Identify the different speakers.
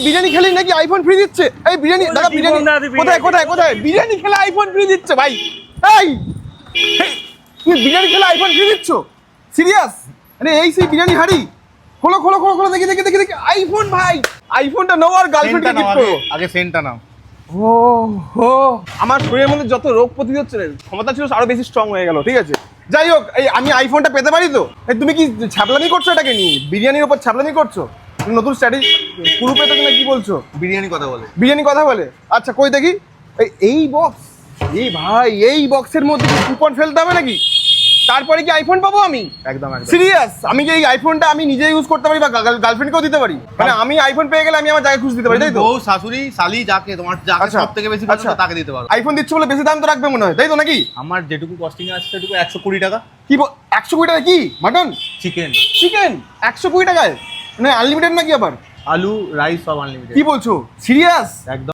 Speaker 1: বিরিয়ানি খেলেই নাকি iPhone free দিচ্ছে? এই বিরিয়ানি দাদা, বিরিয়ানি কোথায় কোথায় কোথায়? বিরিয়ানি খেলে আইফোন ফ্রি দিচ্ছে ভাই? এই তুমি বিরিয়ানি খেলে আইফোন ফ্রি দিচ্ছ? সিরিয়াস? আরে এই সেই বিরিয়ানি হাড়ি, খোলো খোলো খোলো খোলো, দেখি দেখি দেখি দেখি, আইফোন ভাই, আইফোনটা নাও আর গার্লফ্রেন্ডকে গিফট করো।
Speaker 2: আগে সেন্টটা নাও।
Speaker 1: ও হো, আমার শরীরের মধ্যে যত রোগ প্রতিরোধ ক্ষমতা ছিল আরো বেশি স্ট্রং হয়ে গেল। ঠিক আছে, যাই হোক, এই আমি আইফোনটা পেতে পারি তো? এই তুমি কি ছাপলামি করছো এটাকে নিয়ে? বিরিয়ানির উপর ছাপলামি করছো? নতুন স্ট্র্যাটেজি পুরো পেতে তুমি কি বলছো?
Speaker 2: বিরিয়ানি কথা বলে।
Speaker 1: বিরিয়ানি কথা বলে? আচ্ছা কই দেখি। এই বক্স, এই ভাই এই বক্সের মধ্যে কি কুপন ফেলতে হবে নাকি? তারপরে কি আইফোন পাবো আমি?
Speaker 2: একদম একদম।
Speaker 1: সিরিয়াস? আমি কি এই আইফোনটা আমি নিজে ইউজ করতে পারি বা গার্লফ্রেন্ডকেও দিতে পারি? মানে আমি আইফোন পেয়ে গেলে আমি আমার জায়গায় খুশি দিতে পারি, তাই তো?
Speaker 2: বউ, শাশুড়ি, শালি, যাকে তোমার যাকে
Speaker 1: আচ্ছা,
Speaker 2: সবথেকে বেশি পছন্দ তাকে দিতে পারো।
Speaker 1: আইফোন দিচ্ছ বলে বেশি দাম তো রাখবে মনে হয়, তাই তো নাকি?
Speaker 2: আমার যেটুকু কস্টিং আছে সেটুকু 120 টাকা।
Speaker 1: কি 120 টাকা? কি মাটন
Speaker 2: চিকেন,
Speaker 1: চিকেন 120 টাকায়? মানে আনলিমিটেড নাকি আবার?
Speaker 2: আলু, রাইস সব আনলিমিটেড।
Speaker 1: কি বলছো? সিরিয়াস?
Speaker 2: একদম।